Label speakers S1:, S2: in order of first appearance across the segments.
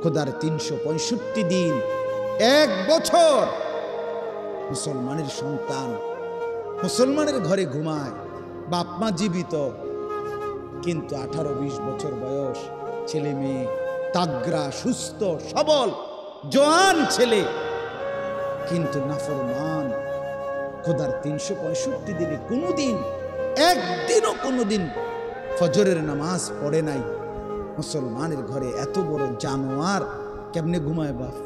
S1: খোদার 365 দিন, 1 বছর মুসলমানের সন্তান মুসলমানের ঘরে ঘুমায়, বাপ মা জীবিত, কিন্তু 18-20 বছর বয়স ছেলে মেয়ে, তাগড়া, সুস্থ সবল জওয়ান ছেলে, কিন্তু নাফরমান। খোদার 365 দিনে কোনোদিন, একদিনও কোনোদিন ফজরের নামাজ পড়ে নাই। মুসলমানের ঘরে এত বড় জানোয়ার কেমনে ঘুমায় বাপ?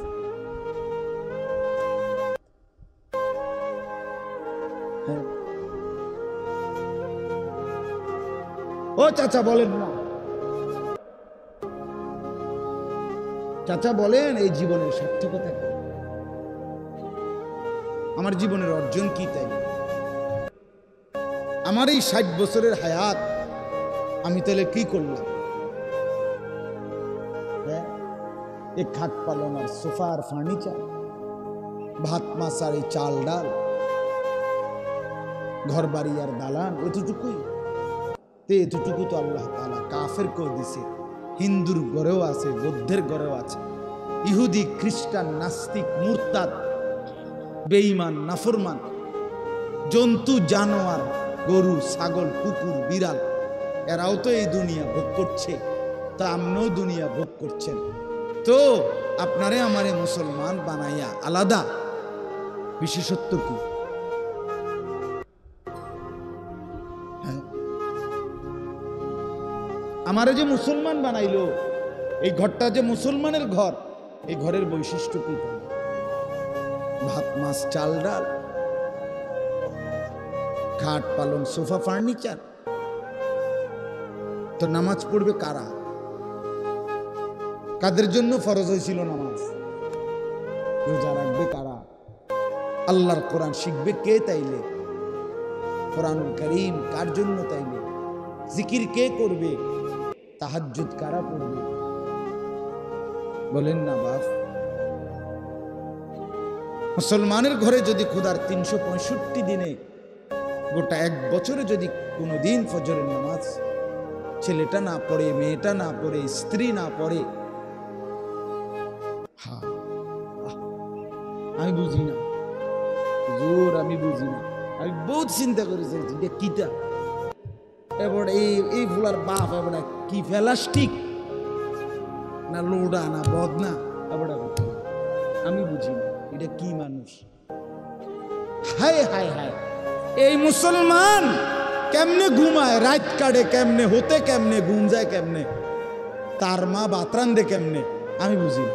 S1: ও চাচা বলেন না, চাচা বলেন এই জীবনের সার্থকতা কি? আমার জীবনের অর্জন কি? তাই আমার এই 60 বছরের হায়াত আমি তাহলে কি করলাম? এই খাট পালন আর সোফা আর ফার্নিচার, ভাত মাছ আর এই চাল ডাল, ঘর বাড়ি আর দালান, এতটুকুই? এতটুকু তো আল্লাহ তাআলা কাফের করে দিছে। হিন্দুর ঘরেও আছে, বৌদ্ধের ঘরেও আছে, ইহুদি, খ্রিস্টান, নাস্তিক, মুরতাদ, বেঈমান, নাফরমান, জন্তু, জানোয়ার, গরু, ছাগল, কুকুর, বিড়াল, এরাও তো এই দুনিয়া ভোগ করছে। তা আপনিও দুনিয়া ভোগ করছেন। তো আপনারে আমারে মুসলমান বানাইয়া আলাদা বিশেষত্ব কি? আমারে যে মুসলমান বানাইলো, এই ঘরটা যে মুসলমানের ঘর, এই ঘরের বৈশিষ্ট্য কি? ভাত মাছ চাল ডাল, খাট পালন সোফা ফার্নিচার। তো নামাজ পড়বে কারা? কাদের জন্য ফরজ হয়েছিল নামাজ? রোজা রাখবে কারা? আল্লাহর কোরআন শিখবে কে তাইলে? কোরআনুল কারীম কার জন্য তাইলে? জিকির কে করবে? তাহাজ্জুদ কারা পড়বে? বলেন না বাপ। মুসলমানের ঘরে যদি খোদার 365 দিনে গোটা 1 বছরে যদি কোনোদিন ফজরের নামাজ ছেলেটা না পড়ে, মেয়েটা না পড়ে, স্ত্রী না পড়ে, আমি বুঝি না হুজুর, আমি বুঝি না। আমি বহুত চিন্তা করেছি যে কিটা এবার এই ফুলার বাপ এবার কি প্লাস্টিক না লোডা না বদনা, এবার আমি বুঝি না এটা কি মানুষ। হায় হায় হায়, এই মুসলমান কেমনে ঘুমায়, রাত কাটে কেমনে, হতে কেমনে, ঘুম যায় কেমনে, তার মা বাতরান দে কেমনে, আমি বুঝি না।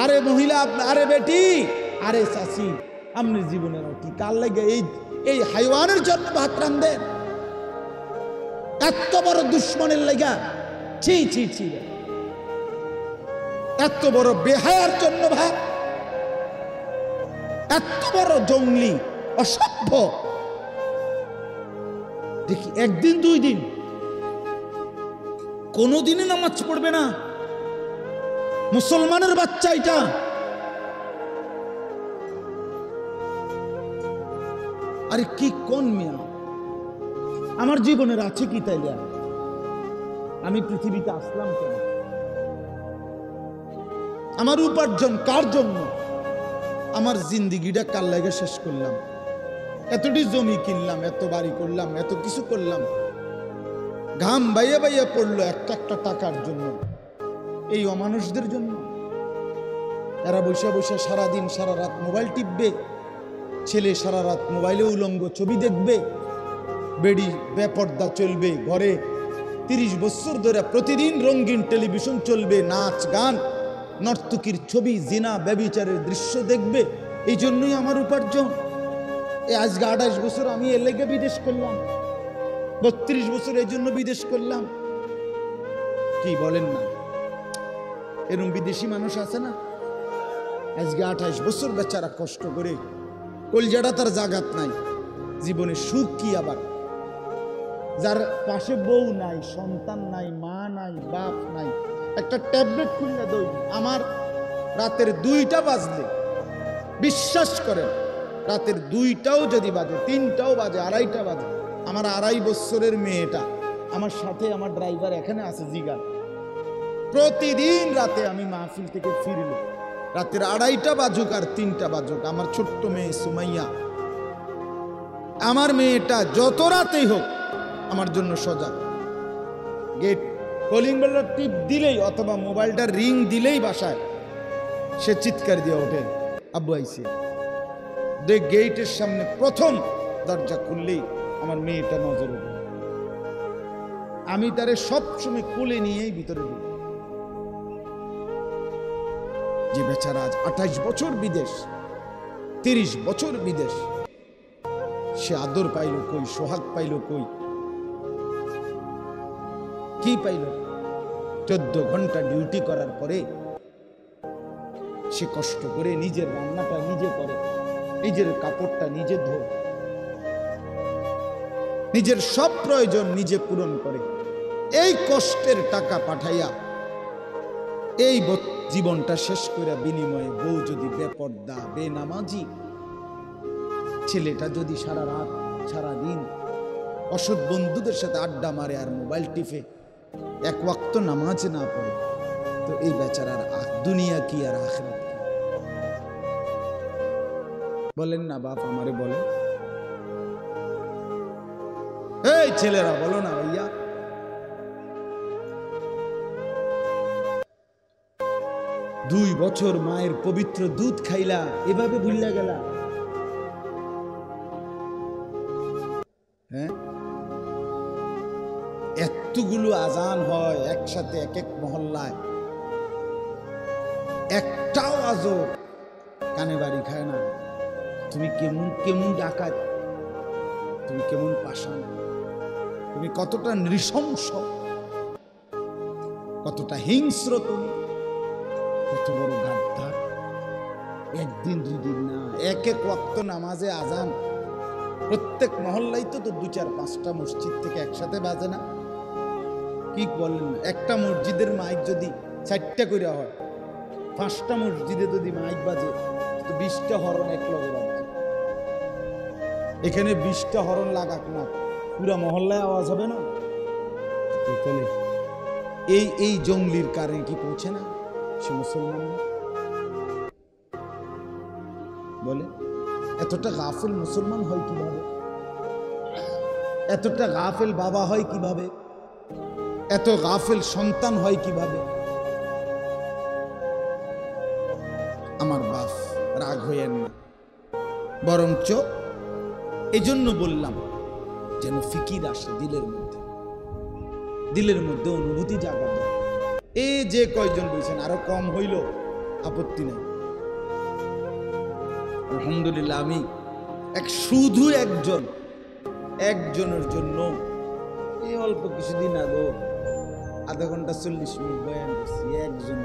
S1: আরে মহিলা, আরে বেটি, আরে চাচি, আপনার জীবনের কি কাল লাগে এই হাইওয়ানের জন্য ভাত রান্ধেন? এত বড় দুশ্মনের লাগা, ছি ছি ছি, এত বড় বেহায়ার জন্য ভাত, এত বড় জঙ্গলি অসভ্য। দেখি 1 দিন 2 দিন কোনদিনই নামাজ পড়বে না মুসলমানের বাচ্চা। এটা আরে কি কোন মিয়া? আমার জীবনের আছে কি তাইলে? আমি পৃথিবীতে আসলাম কেন? আমার উপার্জন কার জন্য? আমার জিন্দিগিটা কার লাগে শেষ করলাম? এতটি জমি কিনলাম, এত বাড়ি করলাম, এত কিছু করলাম, ঘাম বাইয়া বাইয়া পড়লো একটা একটা টাকার জন্য। এই অমানুষদের জন্য এরা বসে বসে সারাদিন সারা রাত মোবাইল টিপবে, ছেলে সারা রাত মোবাইলে উলঙ্গ ছবি দেখবে, বেডি বেপর্দা চলবে ঘরে, 30 বছর ধরে প্রতিদিন রঙিন টেলিভিশন চলবে, নাচ গান, নর্তকীর ছবি, জিনা ব্যভিচারের দৃশ্য দেখবে। এই জন্যই আমার উপার্জন। আজকে 28 বছর আমি এর লেগে বিদেশ করলাম, 32 বছর এই জন্য বিদেশ করলাম। কি বলেন না? এরকম বিদেশি মানুষ আছে না? আজকে 28 বছর বেচারা কষ্ট করে, কলজাটা তার জাগাত নাই, জীবনে সুখ কি আবার? যার পাশে বউ নাই, সন্তান নাই, মা নাই, বাপ নাই, একটা ট্যাবলেট খুললে দই। আমার রাতের 2টা বাজলে, বিশ্বাস করেন, রাতের 2টাও যদি বাজে, 3টাও বাজে, 2:30টা বাজে, আমার 2.5 বছরের মেয়েটা আমার সাথে, আমার ড্রাইভার এখানে আছে, জিগার প্রতিদিন রাতে আমি মাহফিল থেকে ফিরল, রাতের 2:30 বাজুক আর 3টা বাজুক, আমার ছোট্ট মেয়ে সুমাইয়া, আমার মেয়েটা যত রাতেই হোক আমার জন্য সজাগ। গেট কলিং বেলটা টিপ দিলেই অথবা মোবাইলটা রিং দিলেই বাসায় সে চিৎকার দিয়ে ওঠে, আব্বু আইছে। গেটের সামনে প্রথম দরজা খুললেই আমার মেয়েটা নজরে পড়ে। আমি তারে সবসময় কোলে নিয়েই ভিতরে ঢুকি। যে বেচারা আজ 28 বছর বিদেশ, 30 বছর বিদেশ, সে আদর পাইল কই, সোহাগ পাইল কই, কি পাইল? 14 ঘন্টা ডিউটি করার পরে সে কষ্ট করে নিজের রান্নাটা নিজে করে, নিজের কাপড়টা নিজে ধোয়, নিজের সব প্রয়োজন নিজে পূরণ করে। এই কষ্টের টাকা পাঠাইয়া এই জীবনটা শেষ করে বিনিময়ে বউ যদি বেপর্দা, বেনামাজি, ছেলেটা যদি সারা রাত সারা দিন অসৎ বন্ধুদের সাথে আড্ডা মারে আর মোবাইল টিপে, এক ওয়াক্ত নামাজ না পড়ে, তো এই বেচারার দুনিয়া কি আর আখিরাত কি? বলেন না বাপ, আমারে বলেন। এই ছেলেরা বলো না ভাইয়া। দুই বছর মায়ের পবিত্র দুধ খাইলা, এভাবে ভুললা গেলা? হ্যাঁ, এতগুলো আজান হয় একসাথে এক এক মহল্লায়, একটাও আজও কানে বাড়ি খায় না। তুমি কেমন কেমন ডাকাত, তুমি কেমন পাষাণ, তুমি কতটা নৃশংস, কতটা হিংস্র, তুমি কত বড় গাদ্দার। একদিন দুদিন না, এক এক ওয়াক্ত নামাজে আজান প্রত্যেক মহল্লাই তো 2-4-5টা মসজিদ থেকে একসাথে বাজে না? কি বলেন? একটা মসজিদের মাইক যদি 4টা করে হয়, 5টা মসজিদে যদি মাইক বাজে তো 20টা হরন এক লগে বাজে। এখানে 20টা হরন লাগাক না, পুরা মহল্লায় আওয়াজ হবে না? এই জঙ্গলির কারণে কি পৌঁছে না সে মুসলমান? বলে এতটা গাফিল মুসলমান হয় কিভাবে? এতটা গাফিল বাবা হয় কিভাবে? এত গাফিল সন্তান হয় কিভাবে? আমার বাপ, রাগ হইয়েন না, বরঞ্চ এজন্য বললাম যেন ফিকির আসে দিলের মধ্যে অনুভূতি জাগাবে। এই যে কয়জন বলছেন আরো কম হইল আপত্তি নেই, আলহামদুলিল্লাহ। আমি শুধু একজনের জন্য এই অল্প কিছুদিন আগে 0.5 ঘন্টা 40 মিনিট বয়ান করছি। একজন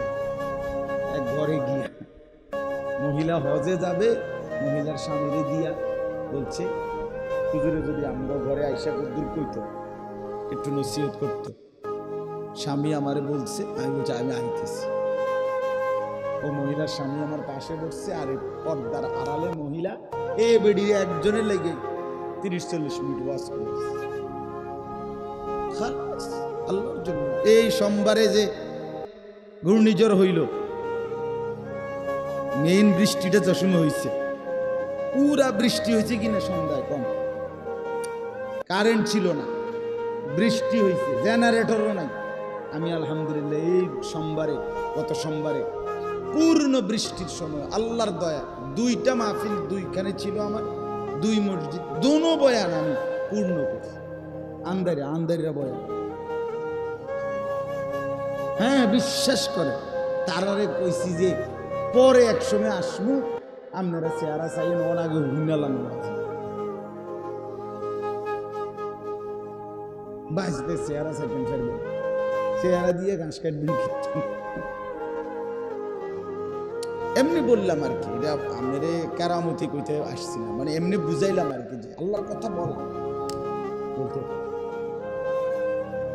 S1: এক ঘরে গিয়া, মহিলা হজে যাবে, মহিলার স্বামীরে দিয়া বলছে, হুজুরে যদি আমরা ঘরে আইসা দূর কইতো, একটু নসিহত করতো। স্বামী আমারে বলছে, আমি বলছি আমি আইতেছি। ও মহিলার স্বামী আমার পাশে বসছে, আর পর্দার আড়ালে মহিলা এ বেরিয়ে একজনের লেগে 30-40 মিনিট ওয়াজ করেছে আল্লাহর জন্য। এই সোমবারে যে ঘূর্ণিঝড় হইল, মেইন বৃষ্টিটা চশমে হয়েছে, পুরা বৃষ্টি হয়েছে কিনা সন্ধ্যায় কম, কারেন্ট ছিল না, বৃষ্টি হয়েছে, জেনারেটরও নাই। আমি আলহামদুলিল্লাহ এই সোমবারে, গত সোমবারে পূর্ণ বৃষ্টির সময় আল্লাহর দয়া 2টা মাহফিল 2খানে ছিল আমার, 2 মসজিদ, দোনো বয়ান আমি পূর্ণ করছি। আন্দারিরা বয়ান, হ্যাঁ বিশ্বাস করে। তারারে কইছি যে পরে একসময় আসবো, আপনারা চেহারা চাইলেন, ওর আগে হুইনালাম বাঁচতে চেহারা চাইতেন, ফেরবেন চেহারা দিয়ে ঘাস কাটবেন। এমনি বললাম আর কি, এটা আমেরে কারামতি কইতে আসছি না, মানে এমনি বুঝাইলাম আর কি, যে আল্লাহর কথা বল,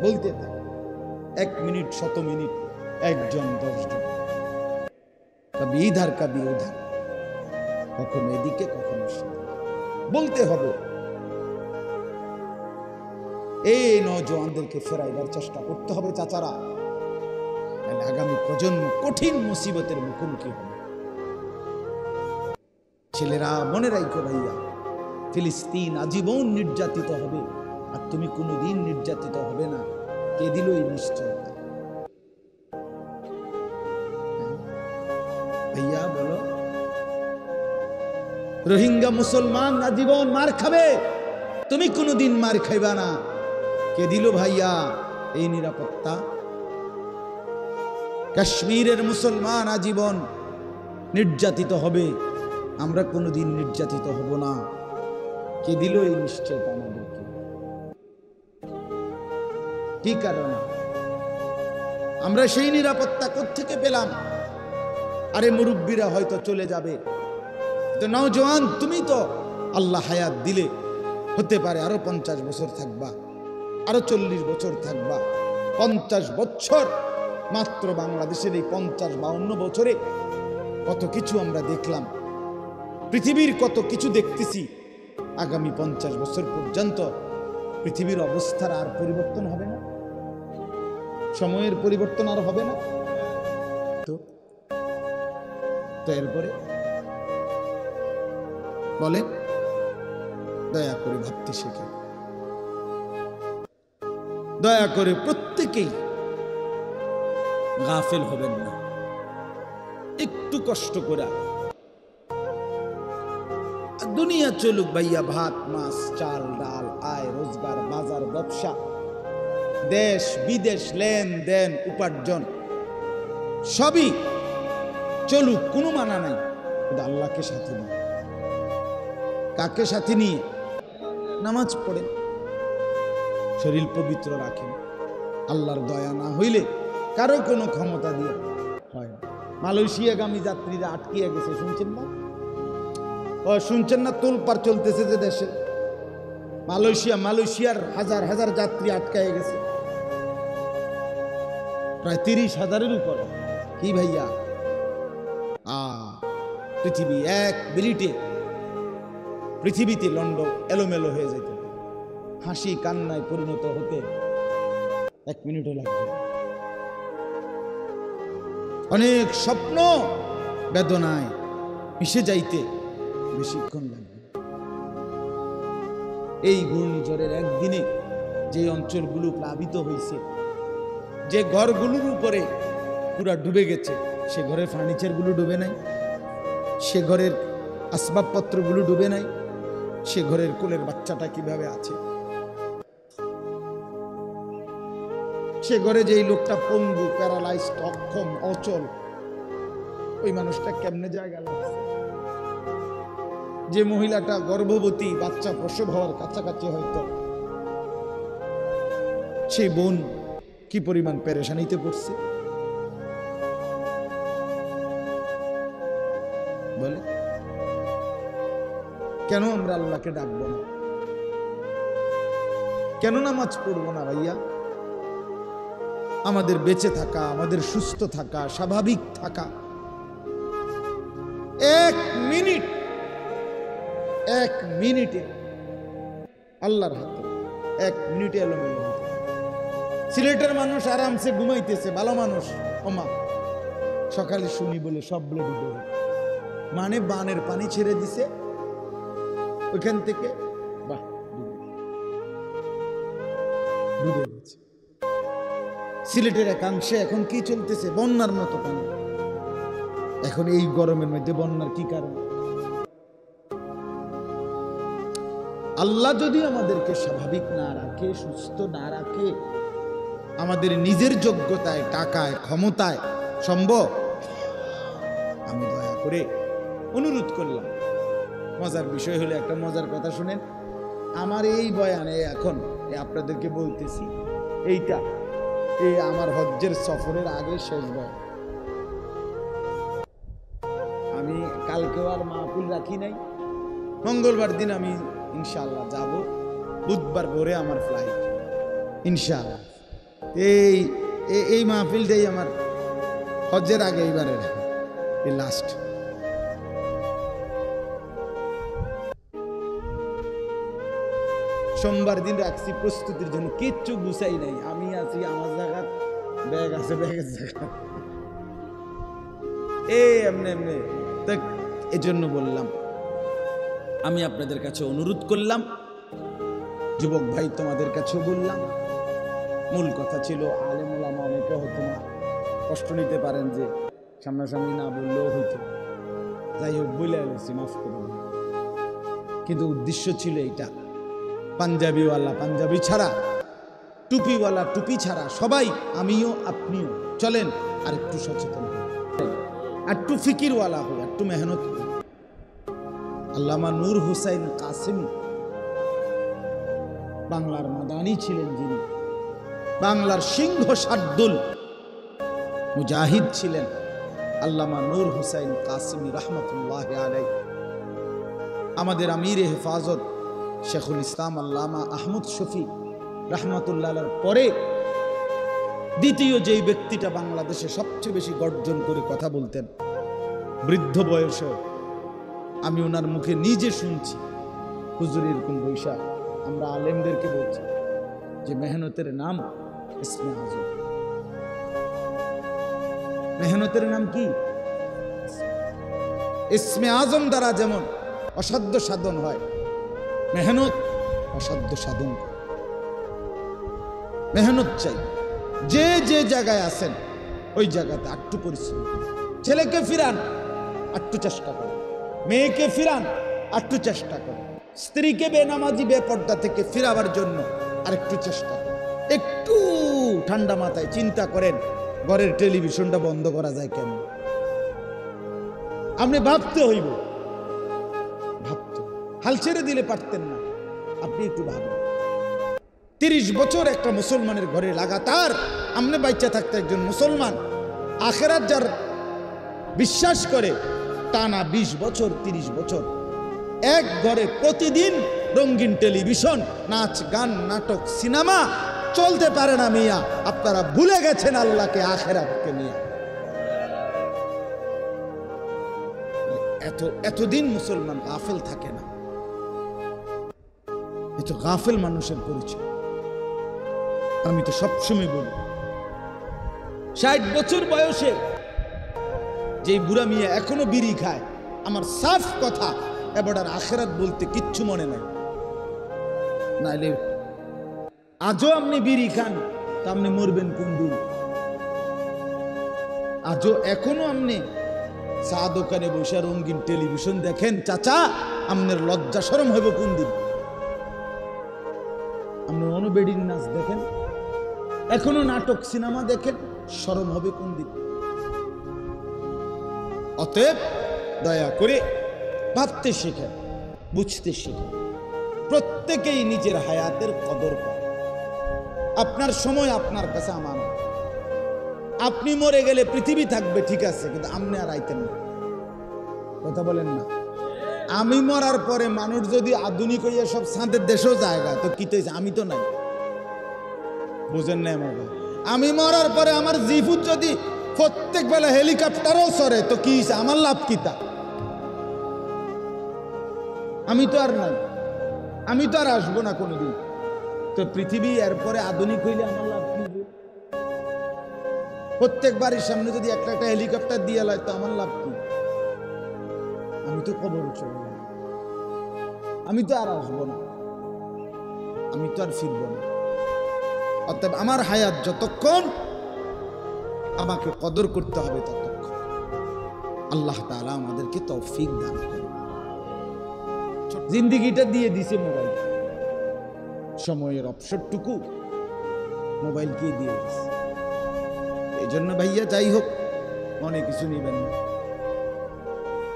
S1: বলতে থাকে 1 মিনিট 100 মিনিট, একজন 10 জন, কবি ইধার কবি উধার, কখনো এদিকে কখনো সেদিকে বলতে হবে। এই নওজোয়ানদেরকে ফেরাইবার চেষ্টা করতে হবে চাচারা, আগামী প্রজন্ম কঠিন মুসিবতের মুখোমুখি হবে। ছেলেরা মনে রাখো ভাইয়া, ফিলিস্তিন আজীবন নির্যাতিত হবে, আর তুমি কোনোদিন নির্যাতিত হবে না। কে দিল এই নিশ্চয়তা? ভাইয়া বলো, রোহিঙ্গা মুসলমান আজীবন মার খাবে, তুমি কোনোদিন মার খাইবা না। কে দিল ভাইয়া এই নিরাপত্তা? কাশ্মীরের মুসলমান আজীবন নির্যাতিত হবে, আমরা কোনোদিন নির্যাতিত হব না। কে দিল এই নিশ্চয়তা আমাদেরকে? কি কারণে? আমরা সেই নিরাপত্তা কোত্থেকে পেলাম? আরে মুরব্বীরা হয়তো চলে যাবে, তো নওজোয়ান তুমি তো আল্লাহ হায়াত দিলে, হতে পারে আরো 50 বছর থাকবা, আরো 40 বছর থাকবা। 50 বছর মাত্র বাংলাদেশের এই 50-52 বছরে কত কিছু আমরা দেখলাম, পৃথিবীর কত কিছু দেখতেছি। আগামী 50 বছর পর্যন্ত পৃথিবীর অবস্থার আর পরিবর্তন হবে না? সময়ের পরিবর্তন আর হবে না? তো এরপরে বলেন, দয়া করে ভাবতে শেখে, দয়া করে প্রত্যেকেই গাফেল হবেন না। একটু কষ্ট করে দুনিয়া চলুক ভাইয়া, ভাত মাছ চাল ডাল, আয় রোজগার, বাজার ব্যবসা, দেশ বিদেশ, লেনদেন উপার্জন সবই চলুক, কোনো মানা নাই, কিন্তু আল্লাহকে সাথে নিয়ে। কাকে সাথে নিয়ে? নামাজ পড়েন, শরীর পবিত্র রাখেন। আল্লাহর দয়া না হইলে কারো কোনো ক্ষমতা দিয়ে হয় না। মালয়েশিয়াগামী যাত্রীরা আটকিয়ে গেছে, শুনছেন না? শুনছেন না? তোলপাড় চলতেছে যে দেশে মালয়েশিয়ার হাজার হাজার যাত্রী আটকায় গেছে, প্রায় 30,000-এর উপর। কি ভাইয়া, পৃথিবী এক মিনিটে পৃথিবীতে লন্ড এলোমেলো হয়ে যেত, হাসি কান্নায় পরিণত হতে 1 মিনিটও লাগবে। অনেক স্বপ্ন বেদনায় মিশে যাইতে বেশিক্ষণ লাগবে। এই ঘূর্ণিঝড়ের একদিনে যে অঞ্চলগুলো প্লাবিত হয়েছে, যে ঘরগুলোর উপরে পুরা ডুবে গেছে, সে ঘরের ফার্নিচারগুলো ডুবে নাই, সে ঘরের আসবাবপত্রগুলো ডুবে নাই, সে ঘরের কোলের বাচ্চাটা কিভাবে আছে, সে ঘরে যেই লোকটা পঙ্গু, প্যারালাইজড, অক্ষম, অচল, ওই মানুষটা কেমনে জায়গা লাগছে, যে মহিলাটা গর্ভবতী, বাচ্চা প্রসব হওয়ার কাছাকাছি হয়তো, সেই বোন কি পরিমাণ পেরেশানিতে পড়ছে বলে। কেন আমরা আল্লাহকে ডাকবো না? কেন নামাজ পড়বো না ভাইয়া? আমাদের বেঁচে থাকা, আমাদের সুস্থ থাকা, স্বাভাবিক থাকা 1 মিনিটে আল্লাহর হাতে, 1 মিনিটে এলোমেলো হতে। সিলেটের মানুষ আরামসে ঘুমাইতেছে, ভালো মানুষ, ওমা সকালে শুনি বলে সব বলে ডুবে, মানে বানের পানি ছেড়ে দিছে ওইখান থেকে, বাহ ডুবে গেছে। সিলেটের একাংশে এখন কি চলতেছে? বন্যার মতো পানি। এখন এই গরমের মধ্যে বন্যার কি কারণ? আল্লাহ যদি আমাদেরকে স্বাভাবিক না রাখে, সুস্থ না রাখে, আমাদের নিজের যোগ্যতায়, টাকায়, ক্ষমতায় সম্ভব? আমি দয়া করে অনুরোধ করলাম, মজার বিষয় হলে একটা মজার কথা শুনেন। আমার এই বয়ানে এখন আপনাদেরকে বলতেছি, এইটা এই আমার হজ্জের সফরের আগে শেষ বয়ান। আমি কালকেও আর মাহফিল রাখি নাই, মঙ্গলবার দিন আমি ইনশাআল্লাহ যাব, বুধবার ভোরে আমার ফ্লাইট ইনশাআল্লাহ। এই মাহফিলটাই আমার হজ্জের আগে, এইবারের এই লাস্ট। সোমবার দিন রাখছি প্রস্তুতির জন্য, কিচ্ছু গুছাই নাই। আমি আছি আমার জায়গা ব্যাগ আছে, ব্যাগের জায়গা এমনি এমনি। এই জন্য বললাম, আমি আপনাদের কাছে অনুরোধ করলাম, যুবক ভাই তোমাদের কাছেও বললাম, মূল কথা ছিল আলেম ওলামা অনেকে হতো না, কষ্ট নিতে পারেন যে সামনাসামনি না বললেও হইতো, যাই হোক বলে এসেছি, মাফ করুন। কিন্তু উদ্দেশ্য ছিল এইটা, পাঞ্জাবিওয়ালা পাঞ্জাবি ছাড়া, টুপিওয়ালা টুপি ছাড়া সবাই, আমিও আপনিও চলেন আর একটু সচেতন হই, একটু ফিকিরওয়ালা হই, একটু মেহনত করি। আল্লামা নূর হুসাইন কাসেমি বাংলার মাদানি ছিলেন, যিনি বাংলার সিংহ শার্দুল মুজাহিদ ছিলেন, আল্লামা নূর হুসাইন কাসেমি রহমতুল্লাহ আলাইহি। আমাদের আমির হেফাজত শেখুল ইসলাম আল্লামা আহমদ শফি রহমতুল্লাহর পরে দ্বিতীয় যেই ব্যক্তিটা বাংলাদেশে সবচেয়ে বেশি গর্জন করে কথা বলতেন, বৃদ্ধ বয়সে, আমি ওনার মুখে নিজে শুনছি, হুজুর এরকম বৈশা আমরা আলেমদেরকে বলছি যে মেহনতের নাম ইসমে আজম। মেহনতের নাম কি? ইসমে আজম দ্বারা যেমন অসাধ্য সাধন হয়, মেহনত অসাধ্য সাধন। মেহনত চাই, যে যে জায়গায় আছেন ওই জায়গাতে একটু পরিশ্রম। ছেলেকে ফিরান, একটু চেষ্টা করেন, মেয়েকে ফিরান, একটু চেষ্টা করেন, স্ত্রীকে বেনামাজি বেপর্দা থেকে ফিরাবার জন্য আরেকটু চেষ্টা করেন। একটু ঠান্ডা মাথায় চিন্তা করেন, ঘরের টেলিভিশনটা বন্ধ করা যায় কেমন? আপনি ভাবতে হইব, ভাবতে, হাল ছেড়ে দিলে পারতেন না। আপনি একটু ভাবেন, 30 বছর একটা মুসলমানের ঘরে লাগাতার আমনে বাচ্চা থাকতে, একজন মুসলমান আখেরাত যার বিশ্বাস করে, টানা 20 বছর 30 বছর এক ঘরে প্রতিদিন রঙিন টেলিভিশন, নাচ গান নাটক সিনেমা চলতে পারে না মিয়া। আপনারা ভুলে গেছেন আল্লাহকে, আখেরাতকে নিয়ে। এতদিন মুসলমান গাফেল থাকে না, এত গাফেল মানুষের পরিচয়। আমি তো সবসময় বলি, 60 বছর বয়সে যে বুড়া মিয়া এখনো বিড়ি খায়, আমার সাফ কথা, এবার আর আখেরাত বলতে কিচ্ছু মনে নাই। নাইলে আজও আপনি বিড়ি খান, তা আপনি মরবেন কোন দিন? আজও এখনো আপনি চা দোকানে বসে রঙিন টেলিভিশন দেখেন, চাচা আপনার লজ্জা শরম হইব কোন দিন? আপনি অনুবেডির নাচ দেখেন, এখনো নাটক সিনেমা দেখেন, শরম হবে কোন দিন? অতএব দয়া করে ভাবতে শেখেন, বুঝতে শেখেন। প্রত্যেকেই নিজের হায়াতের কদর করে। আপনার সময় আপনার কাছে আমানত। আপনি মরে গেলে পৃথিবী থাকবে ঠিক আছে, কিন্তু আপনি আর আইতেন না। কথা বলেন না? আমি মরার পরে মানুষ যদি আধুনিক হইয়া সব সাঁতের দেশেও জায়গা, তো কি তো আমি তো নাই। বুঝেন না? আমি মরার পরে আমার জিফুত যদি প্রত্যেক বেলা হেলিকপ্টারও সরে, তো কি আমার লাভ কি? তা আমি তো আর নাই, আমি তো আর আসবো না কোনোদিন। তো পৃথিবী এরপরে আধুনিক হইলে আমার লাভ কি? প্রত্যেক বাড়ির সামনে যদি একটা একটা হেলিকপ্টার দিয়ে লয়, তো আমার লাভ কি? আমি তো কবরে চলে যাব, আমি তো আর আসবো না, আমি তো আর ফিরবো না। অতএব আমার হায়াত যতক্ষণ, আমাকে কদর করতে হবে ততক্ষণ। আল্লাহ তাআলা আমাদেরকে তৌফিক দান করুন। জিন্দেগিটা দিয়ে দিছে মোবাইল, সময়ের অবসরটুকু মোবাইলকে দিয়ে দিছে। এই জন্য ভাইয়া, যাই হোক, মনে কিছু নেবেন না।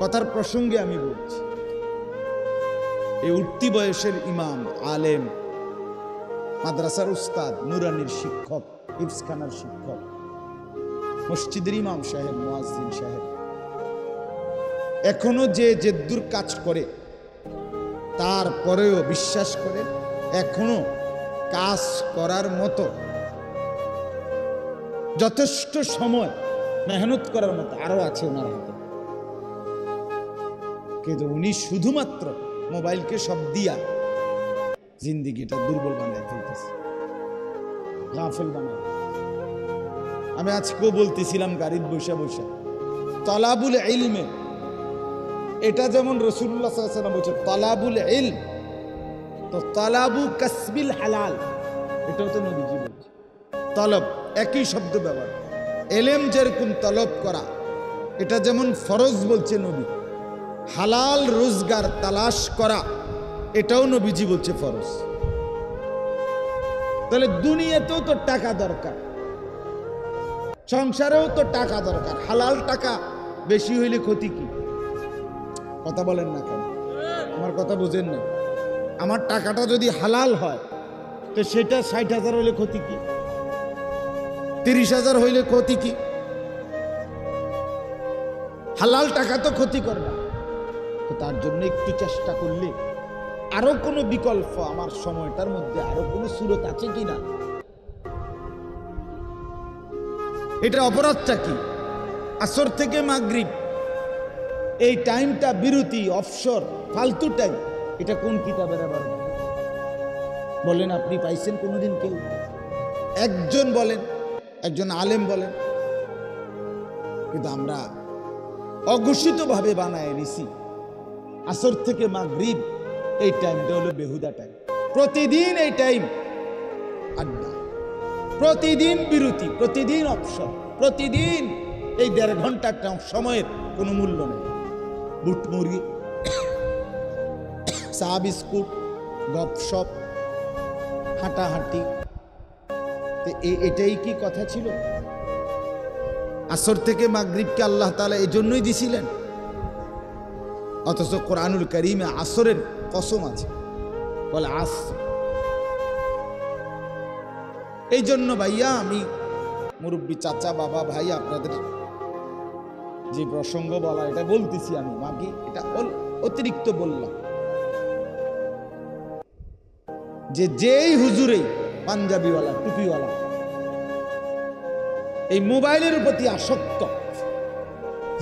S1: কথার প্রসঙ্গে আমি বলছি, এই উঠতি বয়সের ইমাম, আলেম, মাদ্রাসার উস্তাদ, নুরানির শিক্ষক, হিফজখানার শিক্ষক, মসজিদের ইমাম সাহেব, মুয়াজ্জিন সাহেব, এখনো যে জেদ্দুর কাজ করে, তারপরেও বিশ্বাস করেন এখনো কাজ করার মতো যথেষ্ট সময়, মেহনত করার মতো আরো আছে ওনার হাতে। কিন্তু উনি শুধুমাত্র মোবাইলকে সব দিয়া জিন্দিগিটা দুর্বল বানায় ফেলতেছে, গাফেল বানায়। আমি আজকেও বলতেছিলাম গাড়ির বসে বসে, তালাবুল ইলমে, এটা যেমন রাসূলুল্লাহ সাল্লাল্লাহু আলাইহি ওয়াসাল্লাম বলছে তালাবুল ইলম, তো তালাবু কাসবিল হালাল, এটাও তো নবীজি বলছে। তলব একই শব্দ ব্যবহার, এলেম যেরকম তলব করা, এটা যেমন ফরজ বলছে নবী, হালাল রোজগার তালাশ করা এটাও নবীজি বলছে ফরজ। তাহলে দুনিয়াতেও তো টাকা দরকার, সংসারেও তো টাকা দরকার, হালাল টাকা বেশি হইলে ক্ষতি কি? কথা বলেন না কেন? আমার কথা বুঝেন না? আমার টাকাটা যদি হালাল হয় তো সেটা 60,000 হইলে ক্ষতি কি? 30,000 হইলে ক্ষতি কি? হালাল টাকা তো ক্ষতি করে না। তো তার জন্য একটু চেষ্টা করলে আরো কোনো বিকল্প, আমার সময়টার মধ্যে আরো কোনো সুরত আছে কিনা, এটা অপরাধটা কি? আসর থেকে মাগরিব এই টাইমটা বিরতি, অবসর, ফালতু টাইম, এটা কোন কিতাবের আবার বলেন? আপনি পাইছেন কোনোদিন? কেউ একজন বলেন, একজন আলেম বলেন? কিন্তু আমরা অঘোষিতভাবে বানায় নিছি আসর থেকে মাগরিব এই টাইমটা হলো বেহুদা টাইম। প্রতিদিন এই টাইম আড্ডা, প্রতিদিন বিরতি, প্রতিদিন অবসর, প্রতিদিন এই 1.5 ঘন্টার সময়ের কোনো মূল্য নেই। বুট মুড়ি, চা বিস্কুট, গপসপ, হাঁটাহাঁটি, এটাই কি কথা ছিল? আসর থেকে মাগরিবকে আল্লাহ তাআলা এই জন্যই দিছিলেন। অথচ কোরআনুল কারীমে আসরের কসম আছে, বলে আসর। এই জন্য ভাইয়া, আমি মুরব্বী চাচা, বাবা, ভাই, আপনাদের যে প্রসঙ্গ বলা, এটা বলতেছি আমি, বাকি এটা অতিরিক্ত বললাম, যে যেই হুজুরেই পাঞ্জাবিওয়ালা, টুপিওয়ালা এই মোবাইলের প্রতি আসক্ত,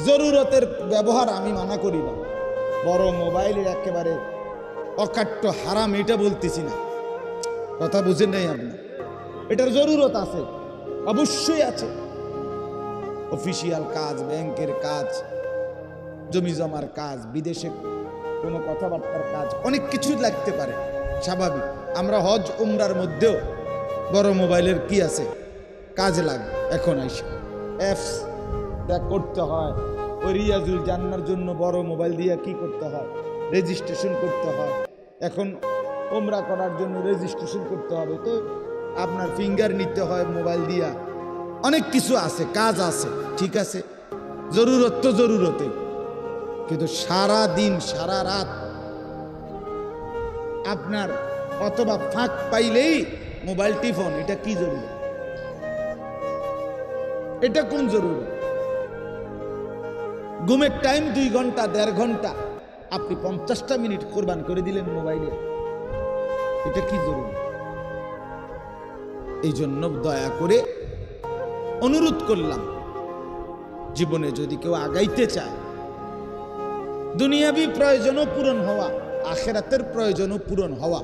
S1: জরুরতের ব্যবহার আমি মানা করি না, বড় মোবাইলের একেবারে অকাট্য হারাম এটা বলতেছি না, কথা বুঝেন নাই আপনি? এটার জরুরত আছে, অবশ্যই আছে। অফিসিয়াল কাজ, ব্যাংকের কাজ, জমি জমার কাজ, বিদেশে কোনো কথাবার্তার কাজ, অনেক কিছু লাগতে পারে, স্বাভাবিক। আমরা হজ উমরার মধ্যেও বড় মোবাইলের কি আছে, কাজ লাগে। এখন আইসা অ্যাপস দেখ করতে হয়, ওই রিয়াজুল জান্নার জন্য বড় মোবাইল দিয়ে কি করতে হয়, রেজিস্ট্রেশন করতে হয়। এখন উমরা করার জন্য রেজিস্ট্রেশন করতে হবে, তো আপনার ফিঙ্গার নিতে হয় মোবাইল দিয়া, অনেক কিছু আছে, কাজ আছে, ঠিক আছে, জরুরত তো জরুরতে। কিন্তু সারা দিন সারা রাত আপনার অথবা ফাঁক পাইলেই মোবাইল টিফোন, এটা কি জরুরি? এটা কোন জরুরি? ঘুমের টাইম 2 ঘন্টা 1.5 ঘন্টা, আপনি 50টা মিনিট কোরবান করে দিলেন মোবাইলে, এটা কি জরুরি? এই জন্য দয়া করে অনুরোধ করলাম, জীবনে যদি কেউ আগাইতে চায়, দুনিয়াবি প্রয়োজনও পূরণ হওয়া, আখিরাতের প্রয়োজনও পূরণ হওয়া,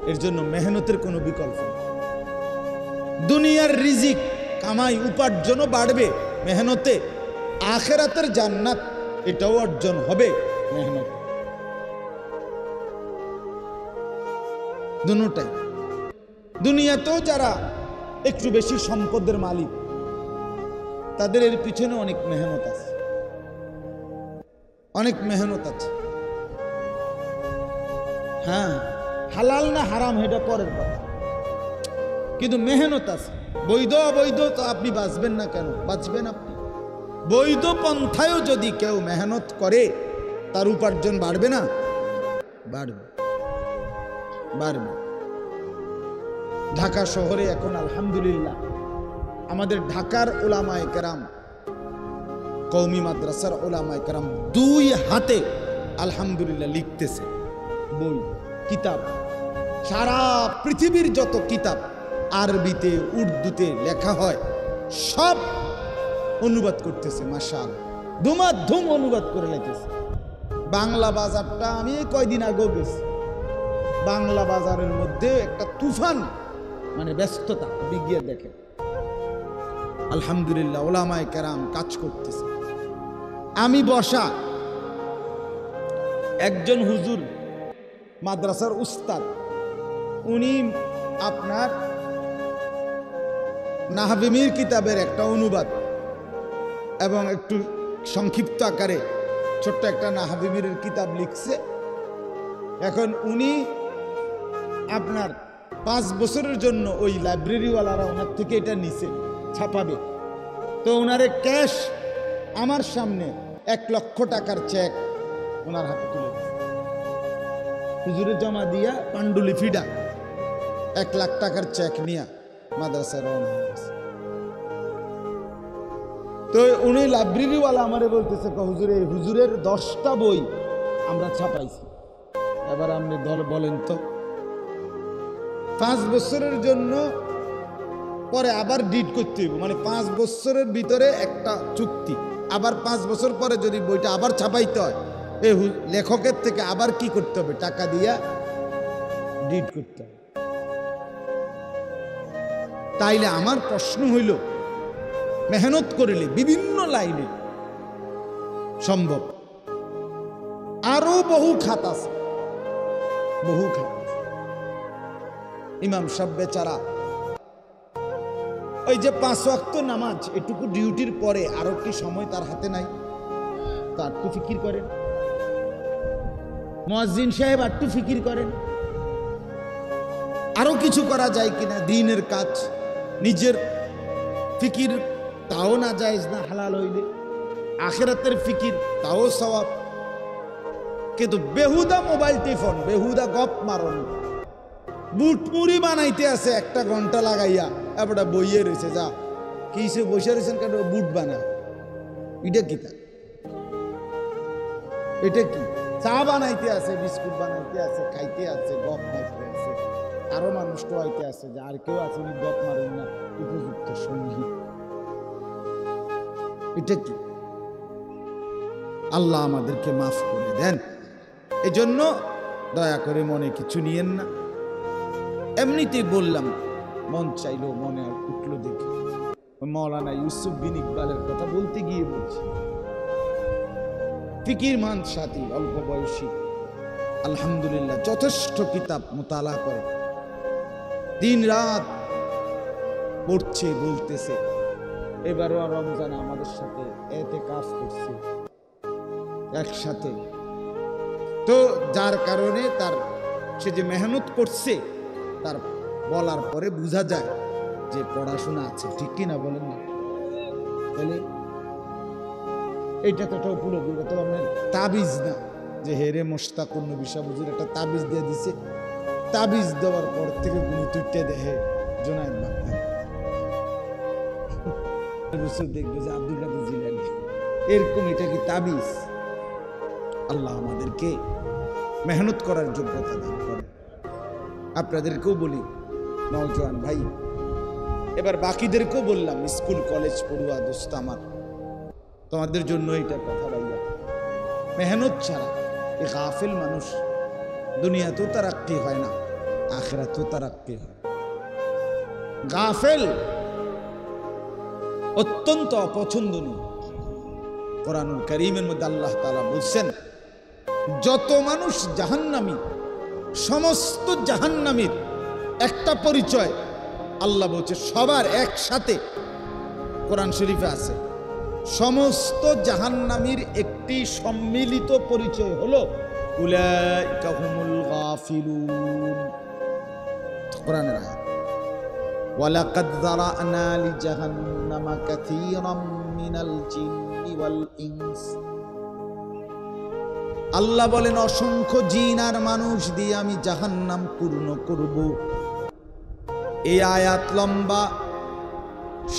S1: এর জন্য মেহনতের কোনো বিকল্প নেই। দুনিয়ার রিজিক কামাই উপার্জনও বাড়বে মেহনতে, আখিরাতের জান্নাত এটাও অর্জন হবে মেহনত, দুটোটাই। দুনিয়াতেও যারা একটু বেশি সম্পদের মালিক, তাদের এর পিছনে অনেক মেহনত আছে, অনেক মেহনত আছে। হ্যাঁ, হালাল না হারাম এটা পরের কথা, কিন্তু মেহনত আছে। বৈধ অবৈধ তো আপনি বাঁচবেন না কেন? বাঁচবেন আপনি। বৈধ পন্থায়ও যদি কেউ মেহনত করে, তার উপার্জন বাড়বে না? বাড়বে, বাড়বে। ঢাকা শহরে এখন আলহামদুলিল্লাহ আমাদের ঢাকার উলামায়ে কেরাম, কওমি মাদ্রাসার উলামায়ে কেরাম 2 হাতে আলহামদুলিল্লাহ লিখতেছে বই, কিতাব। সারা পৃথিবীর যত কিতাব আরবিতে, উর্দুতে লেখা হয়, সব অনুবাদ করতেছে, মাশাআল্লাহ, ধুমাধুম অনুবাদ করে লেখেছে। বাংলা বাজারটা আমি কয়দিন আগেও গেছি, বাংলা বাজারের মধ্যে একটা তুফান, মানে ব্যস্ততা, আপনি গিয়ে দেখেন। আলহামদুলিল্লাহ ওলামায়ে কেরাম কাজ করতেছে। আমি বসা, একজন হুজুর মাদ্রাসার উস্তাদ, উনি আপনার নাহবে মীর কিতাবের একটা অনুবাদ এবং একটু সংক্ষিপ্ত আকারে ছোট্ট একটা নাহবে মীরের কিতাব লিখছে। এখন উনি আপনার 5 বছরের জন্য ওই লাইব্রেরিওয়ালারা ওনার থেকে এটা নিছে, ছাপাবে। তো ওনারে ক্যাশ আমার সামনে 1 লক্ষ টাকার চেক ওনার হাতে তুলে দিয়েছে। হুজুরে জমা দিয়া পাণ্ডুলিপিটা 1 লাখ টাকার চেক নিয়ে মাদ্রাসায় রওনা হয়ে গেছে। তো উনি লাইব্রেরিওয়ালা আমারে বলতেছে, হুজুর এই হুজুরের 10টা বই আমরা ছাপাইছি, এবার আপনি বলেন তো 5 বছরের জন্য পরে আবার ডিড করতে হইব, মানে 5 বছরের ভিতরে একটা চুক্তি, আবার 5 বছর পরে যদি বইটা আবার ছাপাইতে হয় এই লেখকের থেকে আবার কি করতে হবে, টাকা দিয়া ডিড করতে হবে। তাইলে আমার প্রশ্ন হইল, মেহনত করিলে বিভিন্ন লাইনে সম্ভব, আরো বহু খাত আছে, বহু খাত। ইমাম সাহেব বেচারা ওই যে 5 ওয়াক্ত নামাজ এটুকু ডিউটির পরে আরো কি সময় তার হাতে নাই, তার একটু ফিকির করেন। মুয়াজ্জিন সাহেব একটু ফিকির করেন, আরো কিছু করা যায় কিনা দ্বীনের কাজ, নিজের ফিকির তাও না জায়েজ না হালাল হইলে, আখিরাতের ফিকির তাও সওয়াব। কিন্তু বেহুদা মোবাইল টিফোন, বেহুদা গপ মারন, বুটমুড়ি বানাইতে আছে 1 ঘন্টা লাগাইয়া, এবার বইয়ে রয়েছে, যা কিসে বসে রয়েছেন কেন, বুট বানা, এটা কি তা, এটা কি, চা বানাইতে আছে, বিস্কুট বানাইতে আছে, খাইতে আছে, গপ মারতে আছে, আরো মানুষ টোয়াইতে আছে, যে আর কেউ আছে উনি গপ মারেন না, উপযুক্ত সঙ্গী, এটা কি? আল্লাহ আমাদেরকে মাফ করে দেন। এজন্য দয়া করে মনে কিছু নিয়েন না, এমনিতেই বললাম, মন চাইলো, মনে উঠলো দেখি মৌলানা ইউসুফ বিন ইকবালের কথা বলতে গিয়ে বলছি। ফিকিরমান সাথী, অল্প বয়সী, আলহামদুলিল্লাহ যথেষ্ট কিতাব মুতালা করে, দিন রাত পড়ছে, বলতেছে। এবারও রমজান আমাদের সাথে এতেকাফ করছে একসাথে। তো যার কারণে তার সে যে মেহনত করছে তার বলার পরে বোঝা যায় যে পড়াশোনা আছে, ঠিক কিনা বলেন না? তাহলে এইটা তো একটা উপলব্ধি, তো আপনার তাবিজ না যে হেরে মোস্তাকুর নবী সাহেব হুজুর একটা তাবিজ দিয়ে দিছে, তাবিজ দেওয়ার পর থেকে গুলি তুইটে দেখে জোনায়েদ বাগদাদি, দেখবে যে আব্দুল কাদের জিলানী, এরকম। এটা কি তাবিজ? আল্লাহ আমাদেরকে মেহনত করার যোগ্যতা দান করে। আপনাদেরকেও বলি নওজোয়ান ভাই, এবার বাকিদেরকেও বললাম, স্কুল কলেজ পড়ুয়া দোস্ত আমার, তোমাদের জন্য এটা কথা ভাইয়া, মেহনত ছাড়া এই গাফিল মানুষ দুনিয়াতেও তারাক্কি হয় না, আখিরাতেও তারাক্কি হয়। গাফিল অত্যন্ত অপছন্দনীয়। কোরআনুল কারীমের মধ্যে আল্লাহ তাআলা বলছেন, যত মানুষ জাহান্নামী, সমস্ত জাহান্নামীর একটা পরিচয় আল্লাহ বলছে, সবার একসাথে কোরআন শরীফে আছে, সমস্ত জাহান্নামীর একটি সম্মিলিত পরিচয় হলো উলাইকা হুমুল গাফিলুন। কোরআনের আয়াত, ওয়ালাকাদ যারানা লিজাহান্নামা কাসীরাম মিনাল জিন্নি ওয়াল ইনস। আল্লাহ বলেন, অসংখ্য জিন আর মানুষ দিয়ে আমি জাহান্নাম পূর্ণ করব। এই আয়াত লম্বা,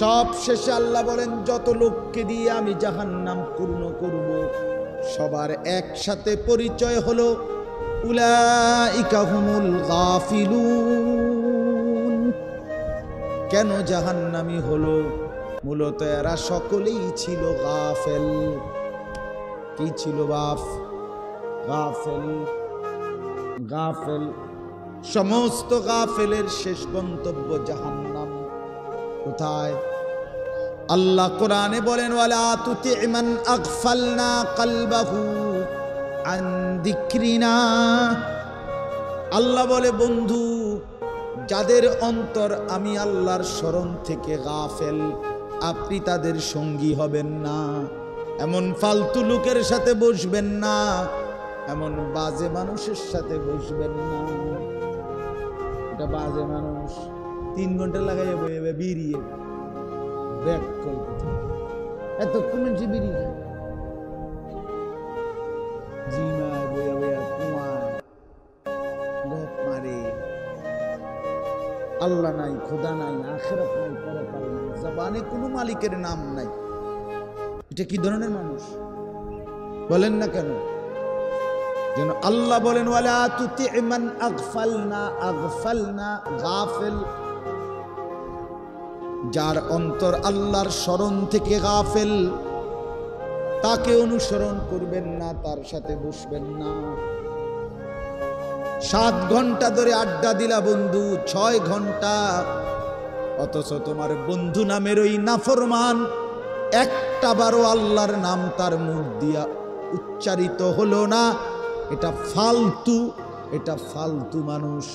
S1: সব শেষে আল্লাহ বলেন, যত লোককে দিয়ে আমি জাহান্নাম পূর্ণ করব, সবার একসাথে পরিচয় হলো উলাইকা হুমুল গাফিলুন। কেন জাহান্নামী হলো? মূলত এরা সকলেই ছিল গাফেল। কি ছিল বাপ? গাফেল। গাফেল, সমস্ত গাফেলের শেষ গন্তব্য জাহান্নাম। কোথায়? আল্লাহ কোরআনে বলেন ওয়ালা তুতি মান আগফালনা কলবাহু আন যিকরিনা। আল্লাহ বলে বন্ধু যাদের অন্তর আমি আল্লাহর স্মরণ থেকে গাফেল, আপনি তাদের সঙ্গী হবেন না। এমন ফালতু লোকের সাথে বসবেন না, এমন বাজে মানুষের সাথে বসবেন না। এটা বাজে মানুষ 3 ঘন্টা লাগাইয়া বইবে বিড়িয়ে ব্যাক করবে, এতক্ষণ বিড়ি খায় জিমায় বইয়া বইয়া কুমার গপ মারে। আল্লাহ নাই, খোদা নাই, আখিরাত নাই, পরকাল নাই, জবানে কোনো মালিকের নাম নাই। এটা কি ধরনের মানুষ বলেন না কেন? যেন আল্লাহ বলেন ওয়ালা তুতি মান আগফালনা গাফিল, যার অন্তর আল্লাহর স্মরণ থেকে গাফেল তাকে অনুসরণ করবেন না, তার সাথে বসবেন না। 7 ঘন্টা ধরে আড্ডা দিলা বন্ধু, 6 ঘন্টা, অথচ তোমার বন্ধু নামের ওই নাফরমান একটা বারও আল্লাহর নাম তার মুখ দিয়া উচ্চারিত হলো না। এটা ফালতু, এটা ফালতু মানুষ,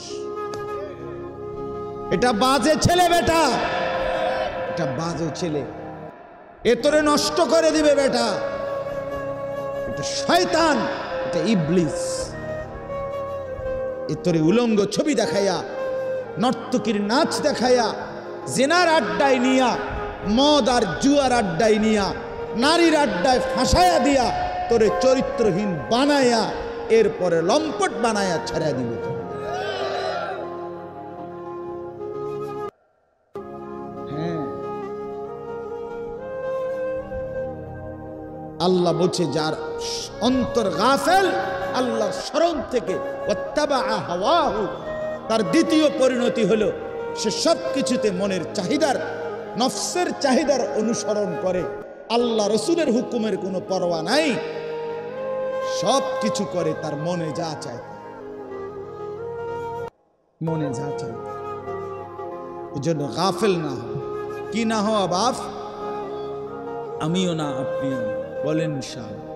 S1: এটা বাজে ছেলে বেটা, এটা বাজে ছেলে, এ তোরে নষ্ট করে দিবে বেটা। এটা শয়তান, এটা ইবলিস। এ তোরে উলঙ্গ ছবি দেখাইয়া, নর্তকীর নাচ দেখাইয়া, জেনার আড্ডায় নিয়া, মদ আর জুয়ার আড্ডায় নিয়া, নারীর আড্ডায় ফাঁসাইয়া দিয়া তোরে চরিত্রহীন বানাইয়া এরপরে লম্পট বানাইয়া ছাড়া দিবে। হ্যাঁ, আল্লাহ বলছে যার অন্তর গাফেল আল্লাহর স্মরণ থেকে, তার দ্বিতীয় পরিণতি হলো সে সব কিছুতে মনের চাহিদার, নফসের চাহিদার অনুসরণ করে। আল্লাহ রসুলের হুকুমের কোনো পরোয়া নাই, সব কিছু করে তার মনে যা চায়, মনে যা চায়। এই জন্য গাফেল না হও। কি না হওয়া বাপ? আমিও না, আপনিও বলেন ইনশাআল্লাহ।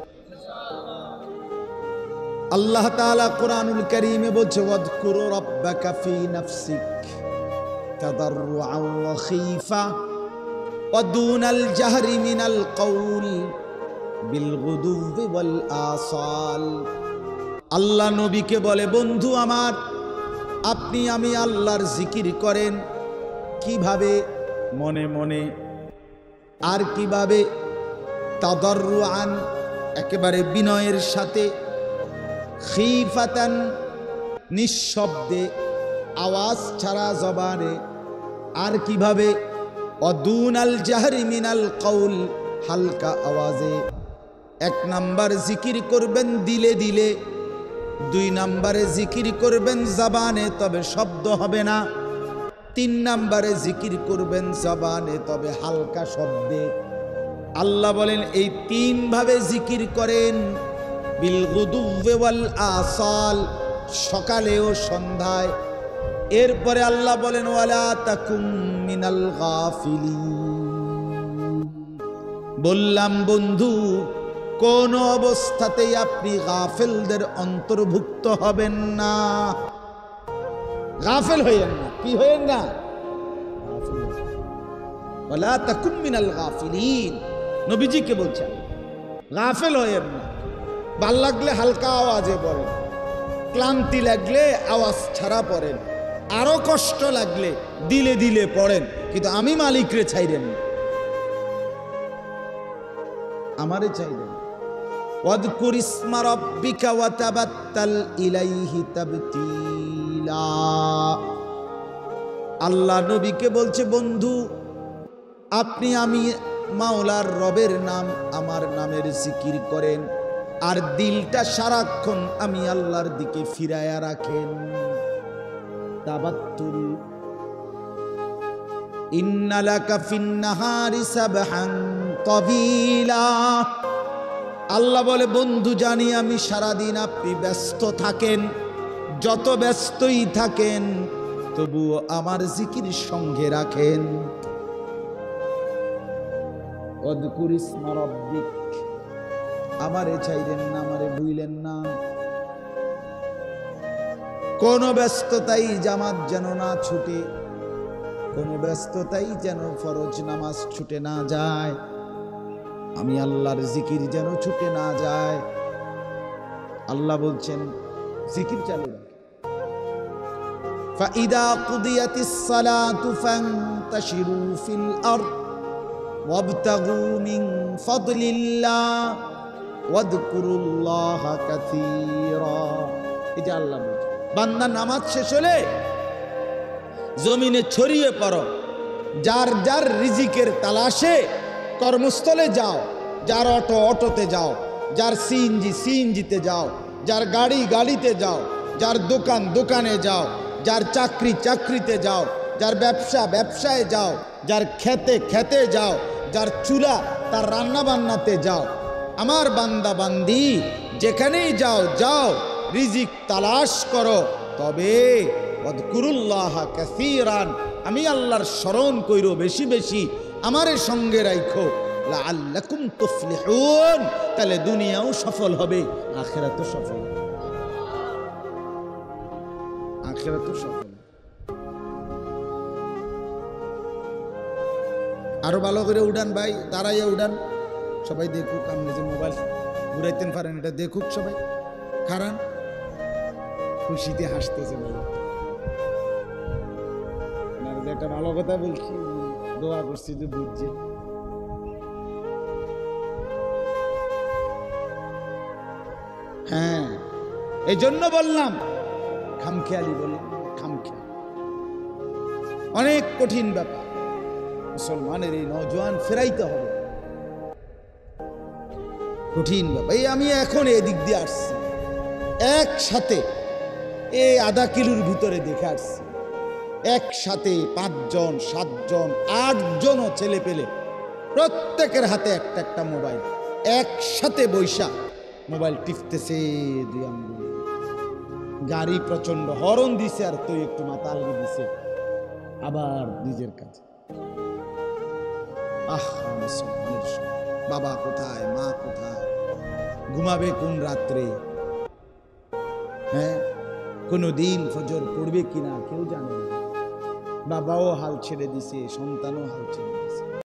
S1: আল্লাহ তাআলা কুরআনুল কারীমে বলছে ওয়াযকুর রাব্বাকা ফী নাফসিক তাদাররুআন ওয়া খীফা ওয়া দুনাল জাহরি মিনাল কওল বিল গুদুবি ওয়াল আসাল। আল্লাহ নবীকে বলে বন্ধু আমার, আপনি আমি আল্লাহর জিকির করেন। কিভাবে? মনে মনে। আর কিভাবে? তাদাররুআন, একেবারে বিনয়ের সাথে, খীফাতান, নিঃশব্দে, আওয়াজ ছাড়া জবানে। আর কিভাবে? অদুনাল জাহরি মিনাল কওল, হালকা আওয়াজে। 1 নাম্বার জিকির করবেন দিলে দিলে, 2 নাম্বারে জিকির করবেন জবানে, তবে শব্দ হবে না। 3 নাম্বারে জিকির করবেন জবানে, তবে হালকা শব্দে। আল্লাহ বলেন এই 3 ভাবে জিকির করেন। বিল গুদুওয়ি ওয়াল আসাল, সকালে ও সন্ধ্যায়। এরপরে আল্লাহ বলেন ওয়ালা তাকুম মিনাল গাফিলিন। বললাম বন্ধু, কোন অবস্থাতেই আপনি গাফেলদের অন্তর্ভুক্ত হবেন না। গাফেল হইয়েন না। কি হইয়েন না? ওয়ালা তাকুম মিনাল গাফিলিন, নবীজিকে বলছেন গাফেল হইয়েন না। ভাল লাগলে হালকা আওয়াজে পড়েন, ক্লান্তি লাগলে আওয়াজ ছাড়া পড়েন, আরো কষ্ট লাগলে দিলে দিলে পড়েন, কিন্তু আমি মালিকরে চাইরেন না, আমারে চাইরেন। ওয়াযকুর ইসমা রাব্বিকা ওয়া তাবাত্তাল ইলাইহি তাবতীলা। আল্লাহ নবীকে বলছে বন্ধু, আপনি আমি মাওলার রবের নাম, আমার নামের জিকির করেন, আর দিলটা সারাক্ষণ আমি আল্লাহর দিকে ফিরায়া রাখেন। তাবাত্তুল। ইন্না লাকা ফিন নাহারি সাবহান তাবিলা। আল্লাহ বলে বন্ধু জানি আমি সারাদিন আপনি ব্যস্ত থাকেন, যত ব্যস্তই থাকেন তবুও আমার জিকির সঙ্গে রাখেন। ওয়াযকুর ইসমা রাব্বিক, আমারে ছাইরেন না, আমারে ভুইলেন না। কোন ব্যস্ততাই জামাত যেন না ছুটে, কোন ব্যস্ততাই যেন ফরজ নামাজ ছুটে না যায়, আমি আল্লাহর জিকির যেন ছুটে না যায়। আল্লাহ বলছেন জিকির চালু রাখ। ফাইদা কুদিয়াতিস সালাতু ফান্তাশিরু ফিল আরদ ওয়াবতাগু মিন ফাদলিল্লাহ ওয়াযকুরুল্লাহা কাসীরা। এটা আল্লাহ বলছেন, বান্দা নামাজ শেষ হলে জমিনে ছড়িয়ে পড়ো, যার যার রিজিকের তালাশে কর্মস্থলে যাও, যার অটো অটোতে যাও, যার সিএনজি সিএনজিতে যাও, যার গাড়ি গাড়িতে যাও, যার দোকান দোকানে যাও, যার চাকরি চাকরিতে যাও, যার ব্যবসা ব্যবসায় যাও, যার খেতে খেতে যাও, যার চুলা তার রান্না বান্নাতে যাও। আমার বান্দা বান্দি যেখানেই যাও যাও, রিজিক তালাশ করো, তবে ওয়াযকুরুল্লাহা কাসীরান, আমি আল্লাহর স্মরণ কইরো বেশি বেশি, আমারে সঙ্গে রাখো, লাআল্লাকুম তুফলিহুন, তাহলে দুনিয়াও সফল হবে, আখিরাতও সফল হবে, আখিরাতও সফল। আরো ভালো করে উড়ান ভাই, দাঁড়াইয়া উড়ান, সবাই দেখুক। আপনি যে মোবাইল ঘুরাইতেন পারেন, এটা দেখুক সবাই। কারণ খুশিতে হাসতেছে, বলো একটা ভালো কথা বলছি, দোয়া করছি যে বুঝছে। হ্যাঁ, এই জন্য বললাম খামখেয়ালি, বললাম খামখেয়ালি অনেক কঠিন ব্যাপার। মুসলমানের এই নওজোয়ান ফেরাইতে হবে, কঠিন ব্যাপার। এই আমি এখন এদিক দিয়ে আসছি, একসাথে এই আধা কিলোর ভিতরে দেখে আসছি, একসাথে 5 জন 7 জন 8 জনও ছেলে পেলে, প্রত্যেকের হাতে একটা একটা মোবাইল, একসাথে বৈশা মোবাইল টিপতেছে, 2 আঙ্গুল। গাড়ি প্রচন্ড হরন দিছে, আর তুই একটু মাথা আলগি দিছে, আবার নিজের কাছে। বাবা কোথায়, মা কোথায়, ঘুমাবে কোন রাত্রে, হ্যাঁ, কোনো দিন ফজর পড়বে কিনা কেউ জানে না। বাবাও হাল ছেড়ে দিছে, সন্তানও হাল ছেড়ে দিছে।